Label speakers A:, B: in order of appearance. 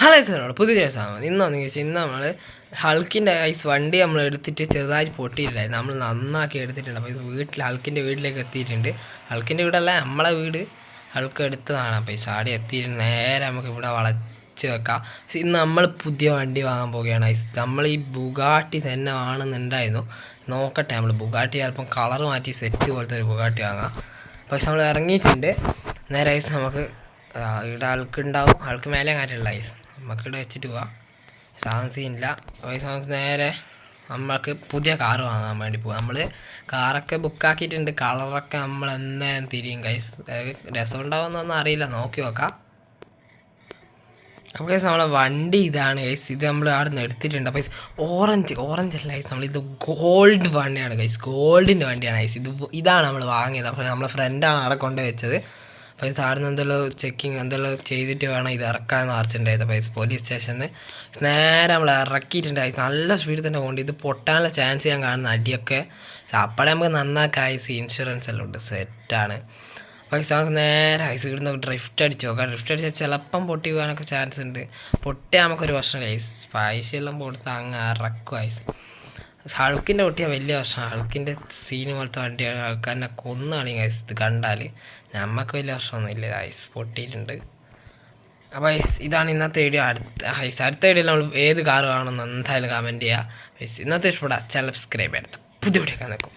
A: Hello സാറോട് പുതിയ ദിവസമാണ് ഇന്നൊന്ന് ചോദിച്ചാൽ ഇന്ന് നമ്മൾ ഹൾക്കിൻ്റെ ഐസ് വണ്ടി നമ്മൾ എടുത്തിട്ട് ചെറുതായി പൊട്ടിയിട്ടില്ലായിരുന്നു. നമ്മൾ നന്നാക്കി എടുത്തിട്ടുണ്ട്. അപ്പോൾ ഇത് ഹൾക്കിൻ്റെ വീട്ടിലേക്ക് എത്തിയിട്ടുണ്ട്. ഹൾക്കിൻ്റെ വീടല്ല, നമ്മളെ വീട് ഹൾക്ക് എടുത്തതാണ്. അപ്പോൾ ഈ സാടി എത്തിയിട്ടുണ്ട്. നേരെ നമുക്ക് ഇവിടെ വളച്ച് വെക്കാം. ഇന്ന് നമ്മൾ പുതിയ വണ്ടി വാങ്ങാൻ പോവുകയാണ് ഐസ്. നമ്മൾ ഈ ബുഗാട്ടി തന്നെ വാങ്ങുന്നുണ്ടായിരുന്നു. നോക്കട്ടെ, നമ്മൾ ബുഗാട്ടി ചിലപ്പം കളർ മാറ്റി സെറ്റ് പോലത്തെ ഒരു ബുഗാട്ടി വാങ്ങാം. പക്ഷെ നമ്മൾ ഇറങ്ങിയിട്ടുണ്ട്. നേരെ ഐസ് നമുക്ക് ഇവിടെ ആൾക്കുണ്ടാവും. ആൾക്ക് മേലെ കാര്യമുള്ള ഐസ് നമുക്കിവിടെ വെച്ചിട്ട് പോവാം. സാധനം സീനില്ല. പൈസ നമുക്ക് നേരെ നമ്മൾക്ക് പുതിയ കാറ് വാങ്ങാൻ വേണ്ടി പോകാം. നമ്മൾ കാറൊക്കെ ബുക്കാക്കിയിട്ടുണ്ട്. കളറൊക്കെ നമ്മൾ എന്തായാലും തിരിയും കൈസ്. രസം ഉണ്ടാവുമെന്നൊന്നും അറിയില്ല, നോക്കി നോക്കാം. അപ്പോൾ കൈസ് നമ്മളെ വണ്ടി ഇതാണ് കൈസ്. ഇത് നമ്മൾ അവിടെ നിന്ന് എടുത്തിട്ടുണ്ട്. അപ്പോൾ ഓറഞ്ച് അല്ല കൈസ്, നമ്മളിത് ഗോൾഡ് വണ്ടിയാണ് കൈസ്. ഗോൾഡിൻ്റെ വണ്ടിയാണ് കൈസ്. ഇതാണ് നമ്മൾ വാങ്ങിയത്. അപ്പോൾ നമ്മളെ ഫ്രണ്ടാണ് അവിടെ കൊണ്ടുപോയി വെച്ചത്. പൈസ അവിടെ നിന്ന് എന്തെല്ലാം ചെക്കിങ് എന്തെല്ലാം ചെയ്തിട്ട് വേണം ഇത് ഇറക്കാമെന്ന് അറിച്ചിട്ടുണ്ടായത്. പൈസ പോലീസ് സ്റ്റേഷനിൽ നേരെ നമ്മൾ ഇറക്കിയിട്ടുണ്ടായി. നല്ല സ്പീഡിൽ തന്നെ കൊണ്ട് ഇത് പൊട്ടാനുള്ള ചാൻസ് ഞാൻ കാണുന്ന അടിയൊക്കെ. അപ്പോഴേ നമുക്ക് നന്നാക്കായി ഇൻഷുറൻസ് എല്ലാം ഉണ്ട്, സെറ്റാണ്. പൈസ നമുക്ക് നേരെ ഐസ് ഇവിടുന്ന് ഡ്രിഫ്റ്റ് അടിച്ച് നോക്കാം. ഡ്രിഫ്റ്റ് അടിച്ചാൽ ചിലപ്പം പൊട്ടി പോകാനൊക്കെ ചാൻസ് ഉണ്ട്. പൊട്ടിയാൽ നമുക്കൊരു പ്രശ്നം ഐസ്. പൈസ എല്ലാം കൊടുത്ത് അങ്ങ് ഇറക്കും ഐസ്. ഹൾക്കിൻ്റെ പൊട്ടിയാൽ വലിയ പ്രശ്നമാണ്. ഹൾക്കിൻ്റെ സീന് പോലത്തെ വണ്ടിയാണ്. ആൾക്കാരനെ കൊന്നാണ് ഐസ് ഇത് കണ്ടാൽ. നമുക്ക് വലിയ പ്രശ്നമൊന്നുമില്ല. ഐസ് പൊട്ടിയിട്ടുണ്ട്. അപ്പോൾ ഐസ് ഇതാണ് ഇന്നത്തെ വീഡിയോ. അടുത്ത വീഡിയോയിൽ നമ്മൾ ഏത് കാറ് വേണമെന്ന് എന്തായാലും കമൻറ്റ് ചെയ്യുക. ഇന്നത്തെ ഇഷ്ടപ്പെടാം, സബ്സ്ക്രൈബ് ചെയ്യണം. പുതിയ വീഡിയോ ഒക്കെ നിൽക്കും.